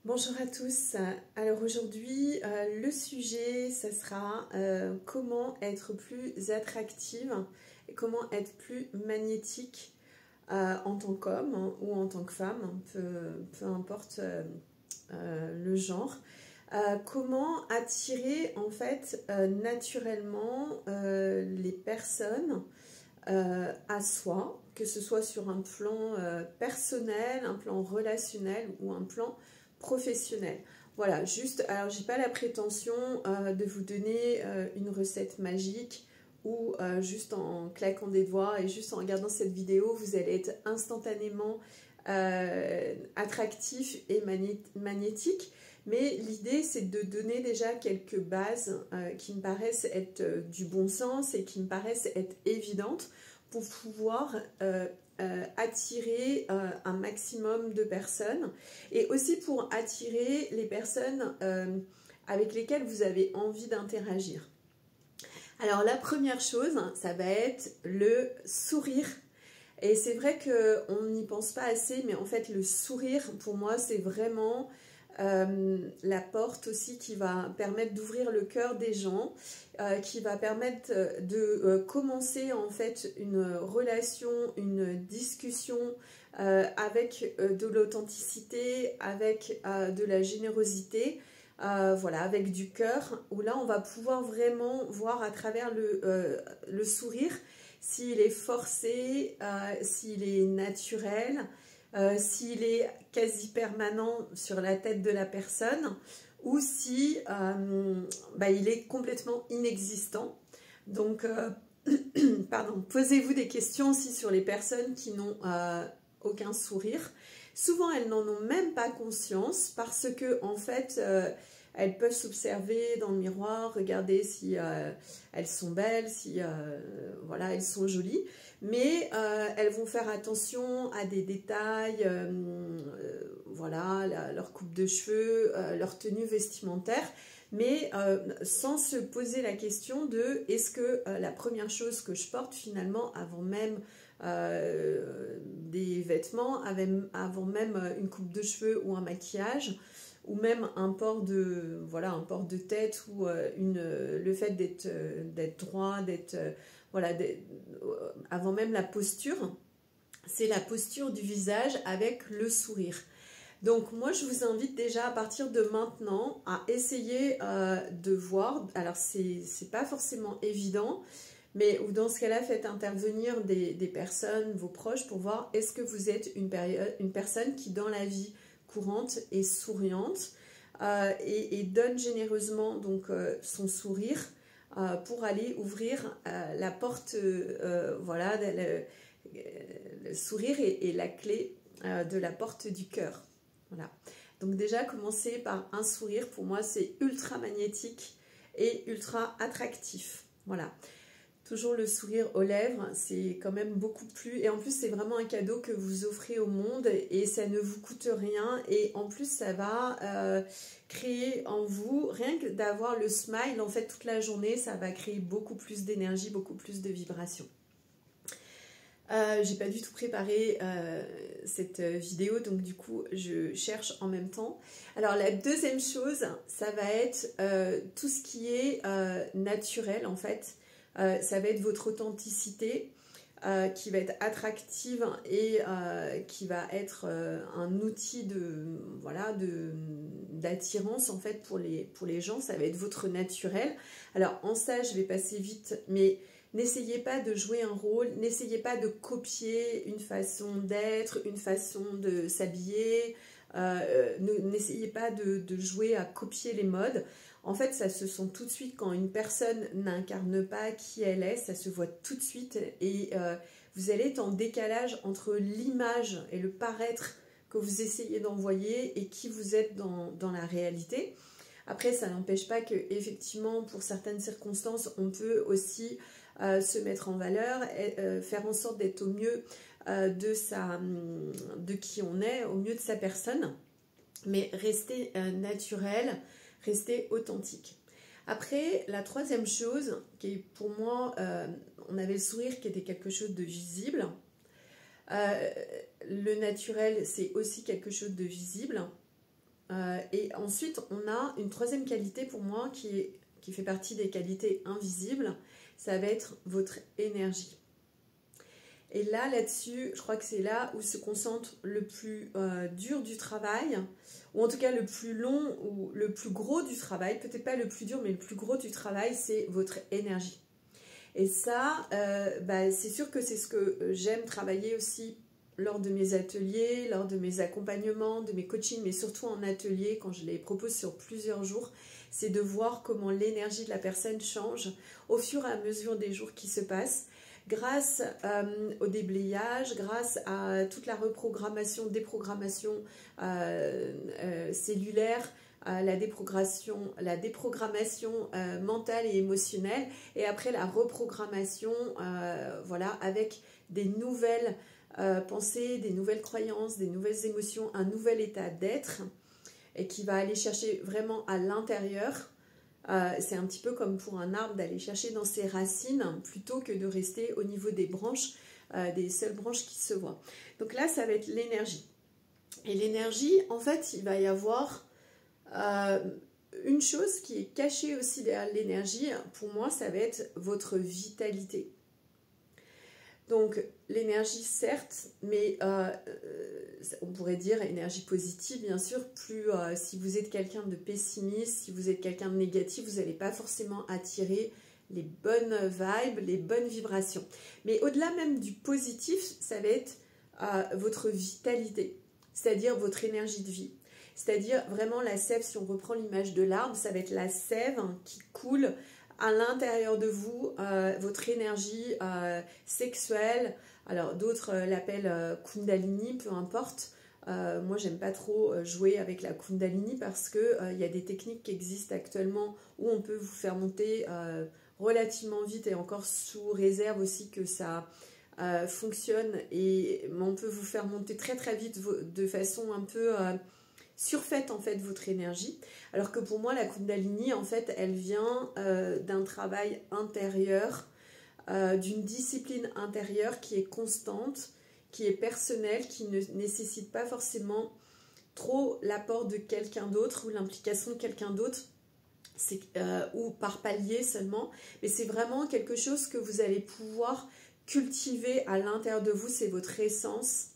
Bonjour à tous. Alors aujourd'hui, le sujet, ça sera comment être plus attractive et comment être plus magnétique en tant qu'homme ou en tant que femme, peu importe le genre. Comment attirer en fait naturellement les personnes à soi, que ce soit sur un plan personnel, un plan relationnel ou un plan professionnel. Voilà, juste, alors j'ai pas la prétention de vous donner une recette magique ou juste en claquant des doigts et juste en regardant cette vidéo, vous allez être instantanément attractif et magnétique. Mais l'idée, c'est de donner déjà quelques bases qui me paraissent être du bon sens et qui me paraissent être évidentes pour pouvoir attirer un maximum de personnes et aussi pour attirer les personnes avec lesquelles vous avez envie d'interagir. Alors la première chose, ça va être le sourire. Et c'est vrai qu'on n'y pense pas assez, mais en fait le sourire, pour moi, c'est vraiment la porte aussi qui va permettre d'ouvrir le cœur des gens, qui va permettre de commencer en fait une relation, une discussion avec de l'authenticité, avec de la générosité, voilà, avec du cœur, où là on va pouvoir vraiment voir à travers le sourire s'il est forcé, s'il est naturel, s'il est quasi permanent sur la tête de la personne ou si il est complètement inexistant. Donc, pardon, posez-vous des questions aussi sur les personnes qui n'ont aucun sourire. Souvent, elles n'en ont même pas conscience parce que, en fait, elles peuvent s'observer dans le miroir, regarder si elles sont belles, si voilà, elles sont jolies, mais elles vont faire attention à des détails, voilà, leur coupe de cheveux, leur tenue vestimentaire, mais sans se poser la question de est-ce que la première chose que je porte finalement avant même des vêtements, avant même une coupe de cheveux ou un maquillage, ou même un port de, voilà, un port de tête ou le fait d'être droit, d'être voilà, avant même la posture, c'est la posture du visage avec le sourire. Donc moi je vous invite déjà à partir de maintenant à essayer de voir, alors c'est pas forcément évident, mais dans ce cas-là faites intervenir des personnes, vos proches, pour voir est-ce que vous êtes une personne qui dans la vie courante est souriante et donne généreusement donc son sourire pour aller ouvrir la porte, voilà, le sourire est la clé de la porte du cœur. Voilà. Donc déjà, commencer par un sourire, pour moi, c'est ultra magnétique et ultra attractif. Voilà. Toujours le sourire aux lèvres, c'est quand même beaucoup plus... Et en plus, c'est vraiment un cadeau que vous offrez au monde et ça ne vous coûte rien. Et en plus, ça va créer en vous, rien que d'avoir le smile, en fait, toute la journée, ça va créer beaucoup plus d'énergie, beaucoup plus de vibrations. J'ai pas du tout préparé cette vidéo, donc du coup je cherche en même temps. Alors la deuxième chose, ça va être tout ce qui est naturel en fait. Ça va être votre authenticité qui va être attractive et qui va être un outil voilà, d'attirance en fait pour les gens. Ça va être votre naturel. Alors en ça je vais passer vite, mais n'essayez pas de jouer un rôle, n'essayez pas de copier une façon d'être, une façon de s'habiller, n'essayez pas de jouer à copier les modes. En fait, ça se sent tout de suite quand une personne n'incarne pas qui elle est, ça se voit tout de suite et vous allez être en décalage entre l'image et le paraître que vous essayez d'envoyer et qui vous êtes dans la réalité. Après, ça n'empêche pas que, effectivement, pour certaines circonstances, on peut aussi se mettre en valeur et faire en sorte d'être au mieux de qui on est, au mieux de sa personne, mais rester naturel, rester authentique. Après, la troisième chose, qui est pour moi, on avait le sourire qui était quelque chose de visible. Le naturel, c'est aussi quelque chose de visible. Et ensuite, on a une troisième qualité pour moi qui fait partie des qualités invisibles. Ça va être votre énergie. Et là-dessus, je crois que c'est là où se concentre le plus dur du travail, ou en tout cas le plus long ou le plus gros du travail, peut-être pas le plus dur, mais le plus gros du travail, c'est votre énergie. Et ça, c'est sûr que c'est ce que j'aime travailler aussi lors de mes ateliers, lors de mes accompagnements, de mes coachings, mais surtout en atelier, quand je les propose sur plusieurs jours, c'est de voir comment l'énergie de la personne change au fur et à mesure des jours qui se passent, grâce au déblayage, grâce à toute la reprogrammation, déprogrammation cellulaire, la déprogrammation mentale et émotionnelle, et après la reprogrammation voilà, avec des nouvelles pensées, des nouvelles croyances, des nouvelles émotions, un nouvel état d'être, et qui va aller chercher vraiment à l'intérieur. C'est un petit peu comme pour un arbre d'aller chercher dans ses racines plutôt que de rester au niveau des branches, des seules branches qui se voient. Donc là, ça va être l'énergie. Et l'énergie, en fait, il va y avoir une chose qui est cachée aussi derrière l'énergie. Pour moi, ça va être votre vitalité. Donc l'énergie certes, mais on pourrait dire énergie positive bien sûr, plus si vous êtes quelqu'un de pessimiste, si vous êtes quelqu'un de négatif, vous n'allez pas forcément attirer les bonnes vibes, les bonnes vibrations. Mais au-delà même du positif, ça va être votre vitalité, c'est-à-dire votre énergie de vie. C'est-à-dire vraiment la sève, si on reprend l'image de l'arbre, ça va être la sève qui coule à l'intérieur de vous, votre énergie sexuelle. Alors d'autres l'appellent Kundalini, peu importe. Moi j'aime pas trop jouer avec la Kundalini parce que y a des techniques qui existent actuellement où on peut vous faire monter relativement vite, et encore sous réserve aussi que ça fonctionne, et on peut vous faire monter très très vite de façon un peu surfaites en fait votre énergie, alors que pour moi la Kundalini en fait elle vient d'un travail intérieur, d'une discipline intérieure qui est constante, qui est personnelle, qui ne nécessite pas forcément trop l'apport de quelqu'un d'autre ou l'implication de quelqu'un d'autre, ou par palier seulement, mais c'est vraiment quelque chose que vous allez pouvoir cultiver à l'intérieur de vous, c'est votre essence.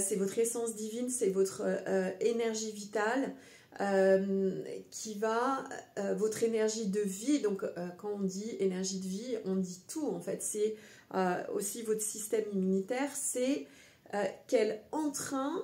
C'est votre essence divine, c'est votre énergie vitale qui va, votre énergie de vie. Donc quand on dit énergie de vie, on dit tout en fait. C'est aussi votre système immunitaire, c'est quel entrain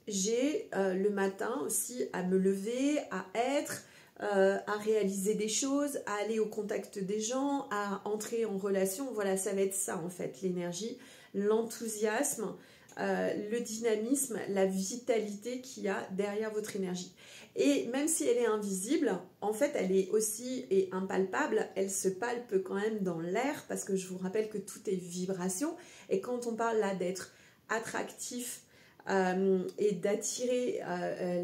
j'ai le matin aussi à me lever, à être, à réaliser des choses, à aller au contact des gens, à entrer en relation. Voilà, ça va être ça en fait, l'énergie, l'enthousiasme, le dynamisme, la vitalité qu'il y a derrière votre énergie. Et même si elle est invisible, en fait elle est aussi impalpable, elle se palpe quand même dans l'air, parce que je vous rappelle que tout est vibration, et quand on parle là d'être attractif et d'attirer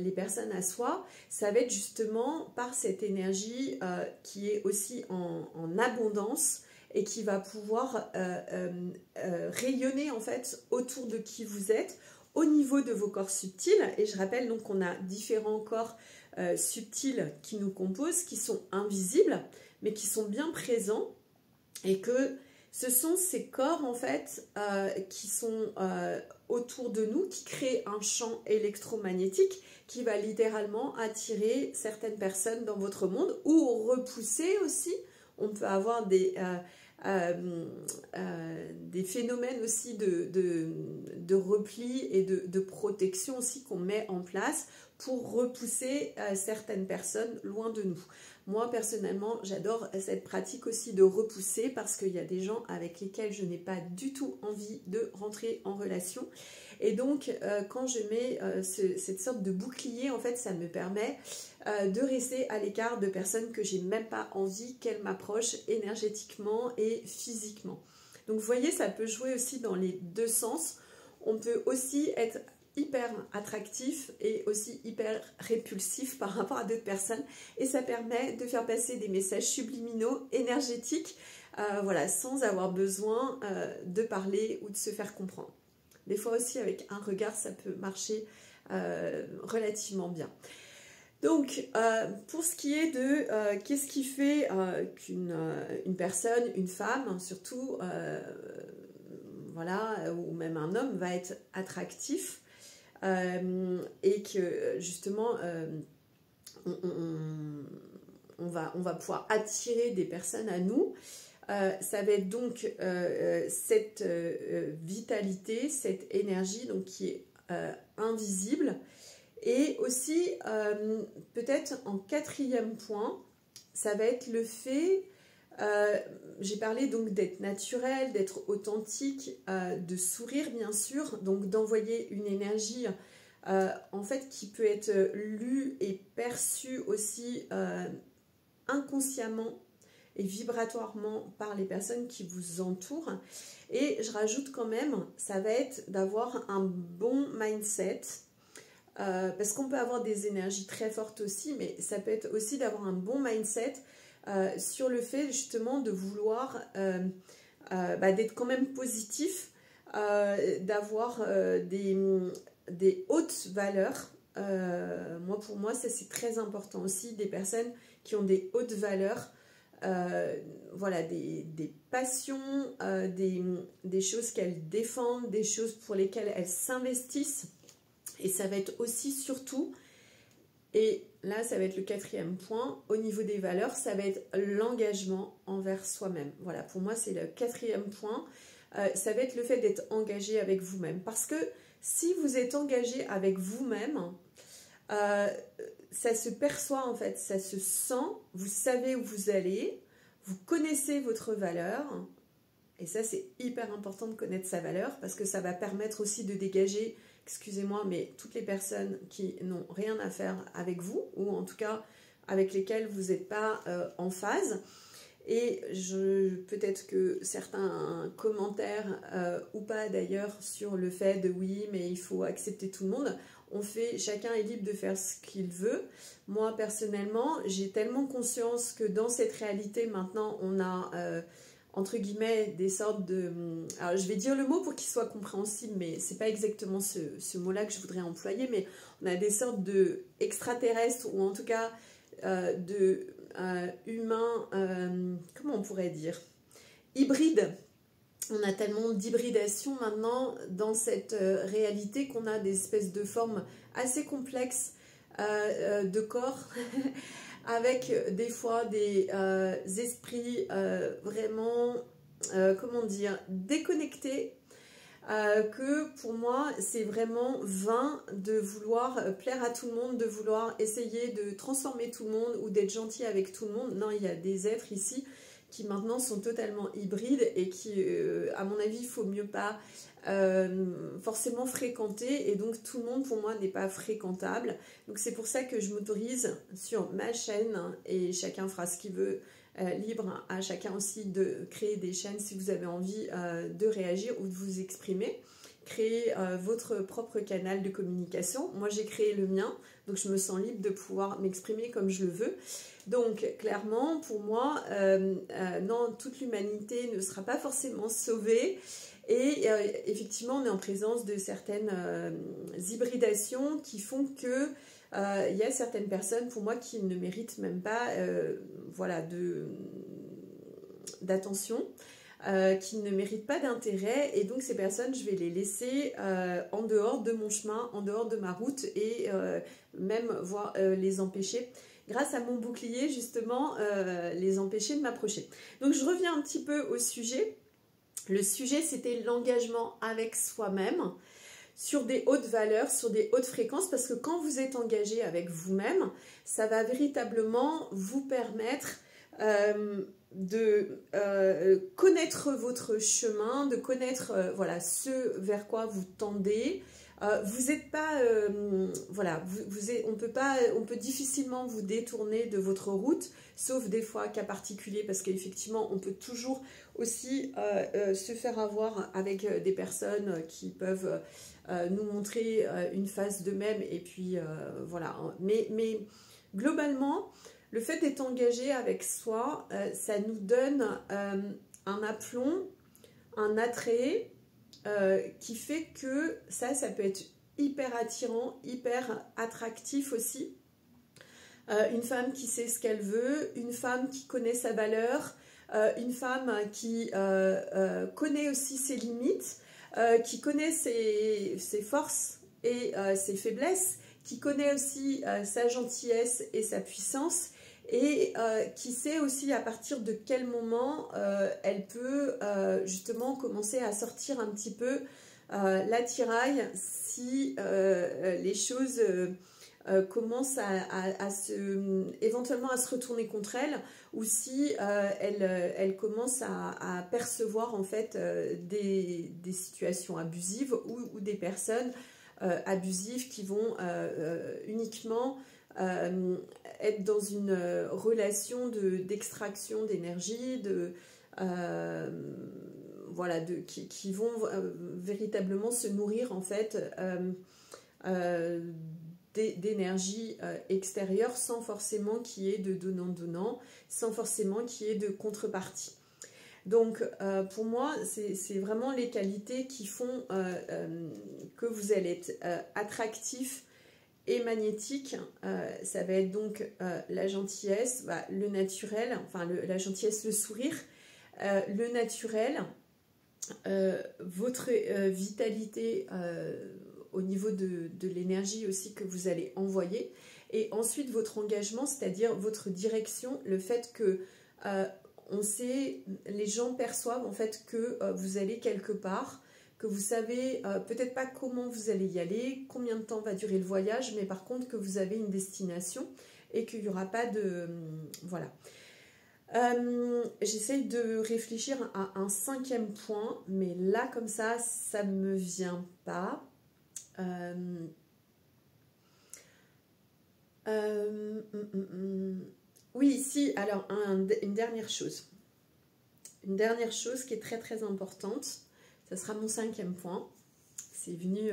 les personnes à soi, ça va être justement par cette énergie qui est aussi en abondance, et qui va pouvoir rayonner en fait autour de qui vous êtes, au niveau de vos corps subtils. Et je rappelle donc qu'on a différents corps subtils qui nous composent, qui sont invisibles, mais qui sont bien présents, et que ce sont ces corps en fait qui sont autour de nous, qui créent un champ électromagnétique qui va littéralement attirer certaines personnes dans votre monde, ou repousser aussi. On peut avoir des phénomènes aussi de repli et de protection aussi qu'on met en place pour repousser certaines personnes loin de nous. Moi personnellement j'adore cette pratique aussi de repousser, parce qu'il y a des gens avec lesquels je n'ai pas du tout envie de rentrer en relation, et donc quand je mets cette sorte de bouclier, en fait ça me permet de rester à l'écart de personnes que j'ai même pas envie qu'elles m'approchent énergétiquement et physiquement. Donc vous voyez, ça peut jouer aussi dans les deux sens. On peut aussi être hyper attractif et aussi hyper répulsif par rapport à d'autres personnes, et ça permet de faire passer des messages subliminaux énergétiques, voilà, sans avoir besoin de parler ou de se faire comprendre. Des fois aussi avec un regard ça peut marcher relativement bien. Donc, pour ce qui est de qu'est-ce qui fait qu'une personne, une femme surtout, voilà, ou même un homme va être attractif et que justement on va pouvoir attirer des personnes à nous, ça va être donc cette vitalité, cette énergie donc, qui est invisible. Et aussi, peut-être en quatrième point, ça va être le fait, j'ai parlé donc d'être naturel, d'être authentique, de sourire bien sûr, donc d'envoyer une énergie en fait qui peut être lue et perçue aussi inconsciemment et vibratoirement par les personnes qui vous entourent. Et je rajoute quand même, ça va être d'avoir un bon mindset. Parce qu'on peut avoir des énergies très fortes aussi, mais ça peut être aussi d'avoir un bon mindset sur le fait justement de vouloir d'être quand même positif, d'avoir des hautes valeurs. Pour moi, ça c'est très important aussi, des personnes qui ont des hautes valeurs, voilà, des passions, des choses qu'elles défendent, des choses pour lesquelles elles s'investissent. Et ça va être aussi surtout, et là ça va être le quatrième point, au niveau des valeurs, ça va être l'engagement envers soi-même. Voilà, pour moi c'est le quatrième point, ça va être le fait d'être engagé avec vous-même. Parce que si vous êtes engagé avec vous-même, ça se perçoit en fait, ça se sent, vous savez où vous allez, vous connaissez votre valeur. Et ça c'est hyper important de connaître sa valeur parce que ça va permettre aussi de dégager, excusez-moi, mais toutes les personnes qui n'ont rien à faire avec vous, ou en tout cas avec lesquelles vous n'êtes pas en phase. Et peut-être que certains commentaires, ou pas d'ailleurs, sur le fait de oui, mais il faut accepter tout le monde, chacun est libre de faire ce qu'il veut. Moi, personnellement, j'ai tellement conscience que dans cette réalité, maintenant, on a... entre guillemets, des sortes de... Alors, je vais dire le mot pour qu'il soit compréhensible, mais c'est pas exactement ce mot-là que je voudrais employer, mais on a des sortes de extraterrestres, ou en tout cas humains, comment on pourrait dire, hybrides. On a tellement d'hybridation maintenant dans cette réalité qu'on a des espèces de formes assez complexes de corps, avec des fois des esprits vraiment, comment dire, déconnectés, que pour moi c'est vraiment vain de vouloir plaire à tout le monde, de vouloir essayer de transformer tout le monde ou d'être gentil avec tout le monde. Non, il y a des êtres ici qui maintenant sont totalement hybrides et qui, à mon avis, il ne faut mieux pas forcément fréquenter, et donc tout le monde pour moi n'est pas fréquentable. Donc c'est pour ça que je m'autorise sur ma chaîne, et chacun fera ce qu'il veut, libre à chacun aussi de créer des chaînes si vous avez envie de réagir ou de vous exprimer. Créer votre propre canal de communication. Moi j'ai créé le mien, donc je me sens libre de pouvoir m'exprimer comme je le veux. Donc clairement pour moi, non, toute l'humanité ne sera pas forcément sauvée. Et effectivement, on est en présence de certaines hybridations qui font que il y a certaines personnes, pour moi, qui ne méritent même pas voilà, d'attention, qui ne méritent pas d'intérêt. Et donc, ces personnes, je vais les laisser en dehors de mon chemin, en dehors de ma route, et même voir les empêcher, grâce à mon bouclier, justement, les empêcher de m'approcher. Donc, je reviens un petit peu au sujet. Le sujet, c'était l'engagement avec soi-même sur des hautes valeurs, sur des hautes fréquences, parce que quand vous êtes engagé avec vous-même, ça va véritablement vous permettre de connaître votre chemin, de connaître voilà, ce vers quoi vous tendez. Vous n'êtes pas, voilà, on peut difficilement vous détourner de votre route, sauf des fois cas particuliers, parce qu'effectivement on peut toujours aussi se faire avoir avec des personnes qui peuvent nous montrer une face d'eux-mêmes, et puis voilà. Mais globalement, le fait d'être engagé avec soi, ça nous donne un aplomb, un attrait, qui fait que ça peut être hyper attirant, hyper attractif aussi. Une femme qui sait ce qu'elle veut, une femme qui connaît sa valeur, une femme qui connaît aussi ses limites, qui connaît ses forces et ses faiblesses, qui connaît aussi sa gentillesse et sa puissance, et qui sait aussi à partir de quel moment elle peut justement commencer à sortir un petit peu l'attirail si les choses commencent éventuellement à se retourner contre elle, ou si elle commence à percevoir en fait des situations abusives ou des personnes abusives qui vont uniquement être dans une relation d'extraction d'énergie, voilà, qui vont véritablement se nourrir en fait d'énergie extérieure sans forcément qu'il y ait de donnant-donnant, sans forcément qu'il y ait de contrepartie. Donc pour moi, c'est vraiment les qualités qui font que vous allez être attractif et magnétique. Ça va être donc la gentillesse, le naturel, enfin la gentillesse, le sourire, le naturel, votre vitalité au niveau de l'énergie aussi que vous allez envoyer, et ensuite votre engagement, c'est-à-dire votre direction, le fait que les gens perçoivent en fait que vous allez quelque part, que vous savez peut-être pas comment vous allez y aller, combien de temps va durer le voyage, mais par contre que vous avez une destination et qu'il n'y aura pas de... voilà. J'essaye de réfléchir à un 5e point, mais là comme ça ne me vient pas. Oui, si, alors une dernière chose. Une dernière chose qui est très très importante, ça sera mon 5e point. C'est venu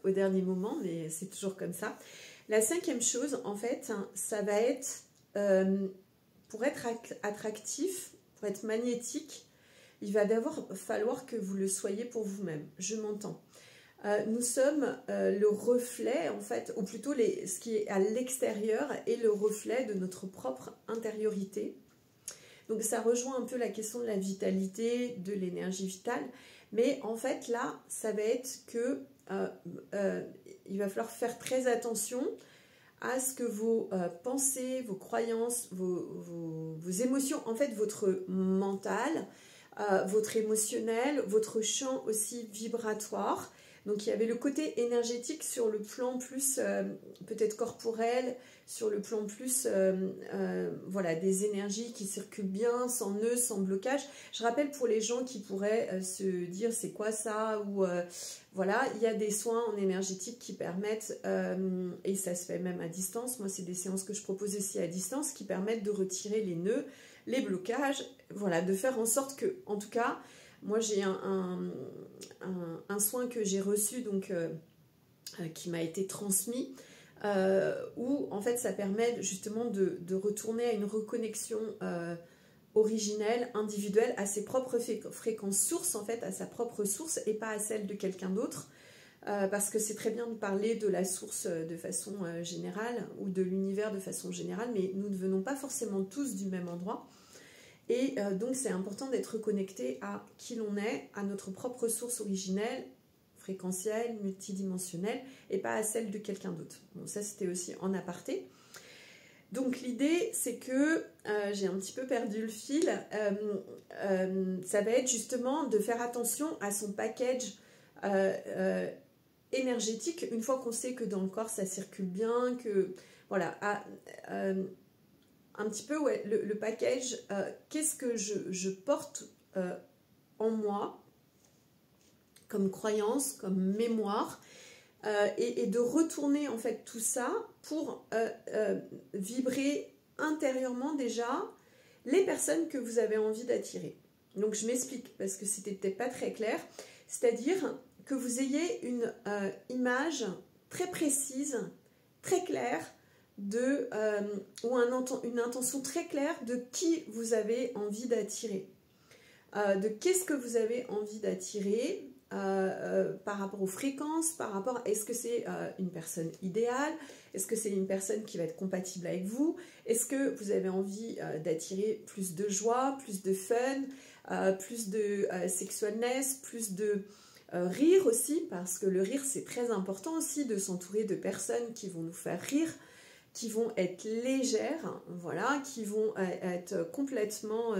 au dernier moment, mais c'est toujours comme ça. La 5e chose, en fait, ça va être, pour être attractif, pour être magnétique, il va d'abord falloir que vous le soyez pour vous-même. Je m'entends. Nous sommes le reflet, en fait, ou plutôt ce qui est à l'extérieur est le reflet de notre propre intériorité. Donc ça rejoint un peu la question de la vitalité, de l'énergie vitale, mais en fait là, ça va être que il va falloir faire très attention à ce que vos pensées, vos croyances, vos émotions, en fait votre mental, votre émotionnel, votre champ aussi vibratoire. Donc il y avait le côté énergétique sur le plan plus peut-être corporel, sur le plan plus voilà, des énergies qui circulent bien, sans nœud, sans blocage. Je rappelle pour les gens qui pourraient se dire c'est quoi ça, ou voilà, il y a des soins en énergétique qui permettent, et ça se fait même à distance, moi c'est des séances que je propose aussi à distance, qui permettent de retirer les nœuds, les blocages, voilà, de faire en sorte que, en tout cas, moi j'ai un soin que j'ai reçu, donc qui m'a été transmis, où en fait ça permet justement de retourner à une reconnexion originelle, individuelle, à ses propres fréquences sources, en fait, à sa propre source et pas à celle de quelqu'un d'autre. Parce que c'est très bien de parler de la source de façon générale, ou de l'univers de façon générale, mais nous ne venons pas forcément tous du même endroit. Et donc c'est important d'être connecté à qui l'on est, à notre propre source originelle, fréquentielle, multidimensionnelle, et pas à celle de quelqu'un d'autre. Bon, ça c'était aussi en aparté. Donc l'idée c'est que, j'ai un petit peu perdu le fil, ça va être justement de faire attention à son package énergétique, une fois qu'on sait que dans le corps ça circule bien, que voilà, un petit peu, ouais, le package, qu'est-ce que je porte en moi comme croyance, comme mémoire, et de retourner en fait tout ça pour vibrer intérieurement déjà les personnes que vous avez envie d'attirer. Donc je m'explique parce que c'était peut-être pas très clair, c'est-à-dire que vous ayez une image très précise, très claire, ou une intention très claire de qui vous avez envie d'attirer, de qu'est-ce que vous avez envie d'attirer, par rapport aux fréquences, par rapport à est-ce que c'est une personne idéale, est-ce que c'est une personne qui va être compatible avec vous, est-ce que vous avez envie d'attirer plus de joie, plus de fun, plus de sexualness, plus de rire aussi, parce que le rire c'est très important aussi de s'entourer de personnes qui vont nous faire rire, qui vont être légères, voilà, qui vont être complètement,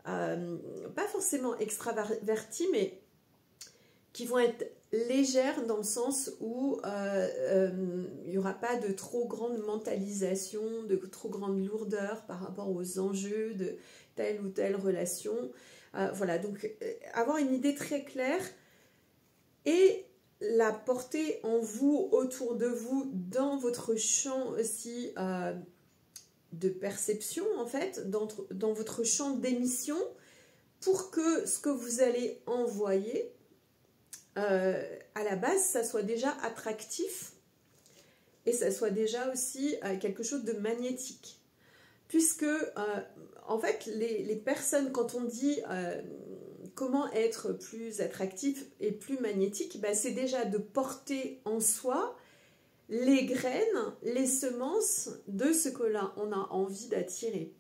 pas forcément extraverties, mais qui vont être légères dans le sens où il n'y aura pas de trop grande mentalisation, de trop grande lourdeur par rapport aux enjeux de telle ou telle relation. Voilà, donc avoir une idée très claire et la porter en vous, autour de vous, dans votre champ aussi de perception, en fait, dans votre champ d'émission, pour que ce que vous allez envoyer, à la base, ça soit déjà attractif et ça soit déjà aussi quelque chose de magnétique. Puisque, en fait, les personnes, quand on dit comment être plus attractif et plus magnétique, bah, c'est déjà de porter en soi les graines, les semences de ce que là on a envie d'attirer.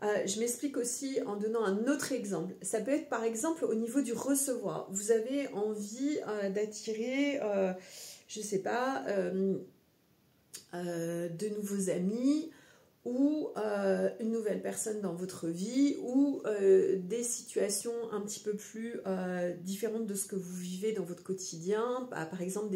Je m'explique aussi en donnant un autre exemple. Ça peut être par exemple au niveau du recevoir. Vous avez envie d'attirer, je ne sais pas, de nouveaux amis, ou une nouvelle personne dans votre vie, ou des situations un petit peu plus différentes de ce que vous vivez dans votre quotidien, par exemple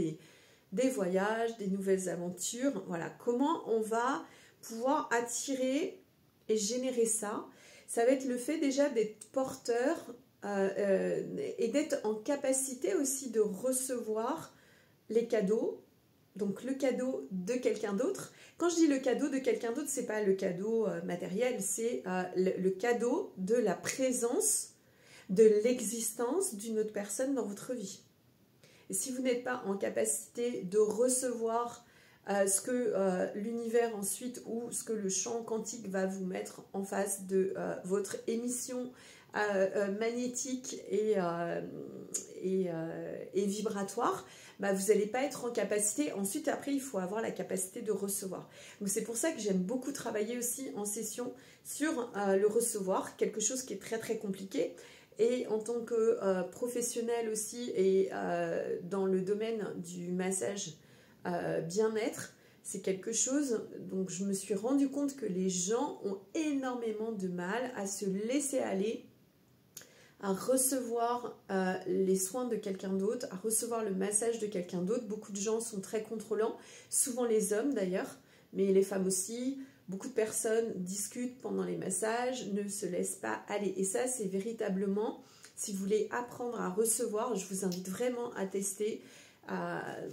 des voyages, des nouvelles aventures. Voilà, comment on va pouvoir attirer et générer ça. Ça va être le fait déjà d'être porteur et d'être en capacité aussi de recevoir les cadeaux. Donc le cadeau de quelqu'un d'autre. Quand je dis le cadeau de quelqu'un d'autre, c'est pas le cadeau matériel, c'est le cadeau de la présence, de l'existence d'une autre personne dans votre vie. Et si vous n'êtes pas en capacité de recevoir ce que l'univers ensuite ou ce que le champ quantique va vous mettre en face de votre émission magnétique et vibratoire, bah, vous n'allez pas être en capacité. Ensuite, après, il faut avoir la capacité de recevoir. Donc, c'est pour ça que j'aime beaucoup travailler aussi en session sur le recevoir, quelque chose qui est très très compliqué. Et en tant que professionnel aussi, et dans le domaine du massage bien-être, c'est quelque chose, donc je me suis rendu compte que les gens ont énormément de mal à se laisser aller, à recevoir les soins de quelqu'un d'autre, à recevoir le massage de quelqu'un d'autre. Beaucoup de gens sont très contrôlants, souvent les hommes d'ailleurs, mais les femmes aussi. Beaucoup de personnes discutent pendant les massages, ne se laissent pas aller. Et ça, c'est véritablement, si vous voulez apprendre à recevoir, je vous invite vraiment à tester,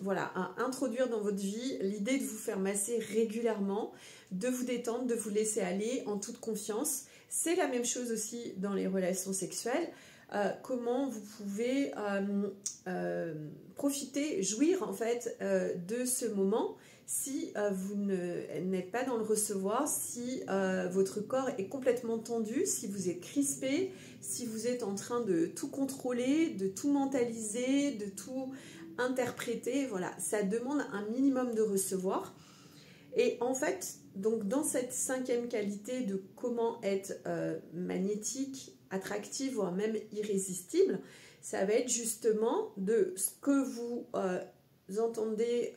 voilà, à introduire dans votre vie l'idée de vous faire masser régulièrement, de vous détendre, de vous laisser aller en toute confiance. C'est la même chose aussi dans les relations sexuelles. Comment vous pouvez profiter, jouir en fait de ce moment si vous n'êtes pas dans le recevoir, si votre corps est complètement tendu, si vous êtes crispé, si vous êtes en train de tout contrôler, de tout mentaliser, de tout interpréter. Voilà, ça demande un minimum de recevoir. Et en fait, donc dans cette 5e qualité de comment être magnétique, attractive, voire même irrésistible, ça va être justement de ce que vous entendez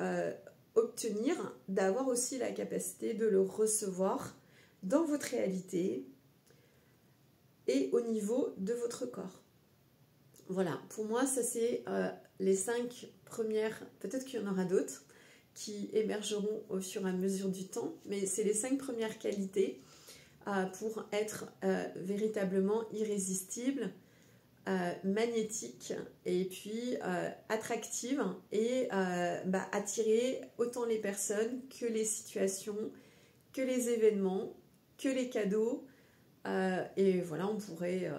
obtenir, d'avoir aussi la capacité de le recevoir dans votre réalité et au niveau de votre corps. Voilà, pour moi, ça c'est les 5 premières, peut-être qu'il y en aura d'autres, qui émergeront au fur et à mesure du temps, mais c'est les 5 premières qualités pour être véritablement irrésistible, magnétique et puis attractive et attirer autant les personnes que les situations, que les événements, que les cadeaux. Et voilà, on pourrait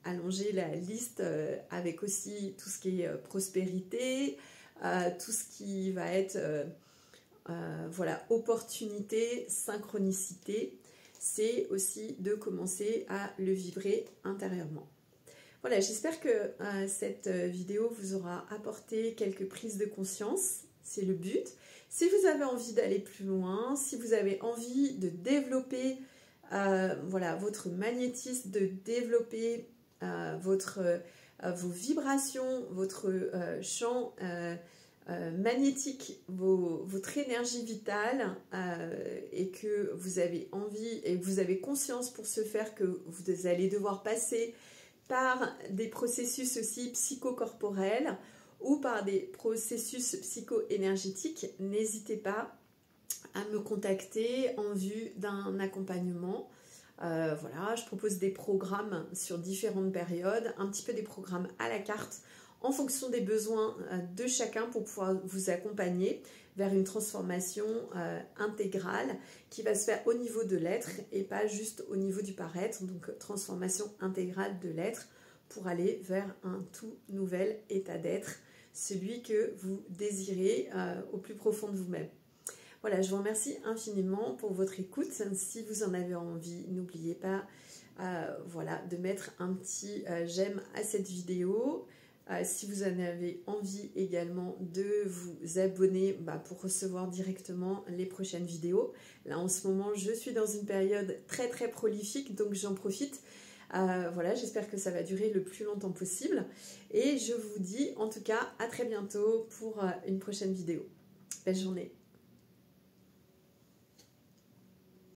allonger la liste avec aussi tout ce qui est prospérité, tout ce qui va être voilà, opportunité, synchronicité. C'est aussi de commencer à le vibrer intérieurement. Voilà, j'espère que cette vidéo vous aura apporté quelques prises de conscience, c'est le but. Si vous avez envie d'aller plus loin, si vous avez envie de développer voilà, votre magnétisme, de développer vos vibrations, votre champ magnétique, votre énergie vitale et que vous avez envie et que vous avez conscience pour ce faire que vous allez devoir passer par des processus aussi psychocorporels ou par des processus psycho-énergétiques, n'hésitez pas à me contacter en vue d'un accompagnement. Voilà, je propose des programmes sur différentes périodes, un petit peu des programmes à la carte en fonction des besoins de chacun pour pouvoir vous accompagner vers une transformation intégrale qui va se faire au niveau de l'être et pas juste au niveau du paraître, donc transformation intégrale de l'être pour aller vers un tout nouvel état d'être, celui que vous désirez au plus profond de vous-même. Voilà, je vous remercie infiniment pour votre écoute. Si vous en avez envie, n'oubliez pas voilà, de mettre un petit j'aime à cette vidéo. Si vous en avez envie également de vous abonner pour recevoir directement les prochaines vidéos. Là en ce moment je suis dans une période très prolifique, donc j'en profite. Voilà, j'espère que ça va durer le plus longtemps possible. Et je vous dis en tout cas à très bientôt pour une prochaine vidéo. Belle journée.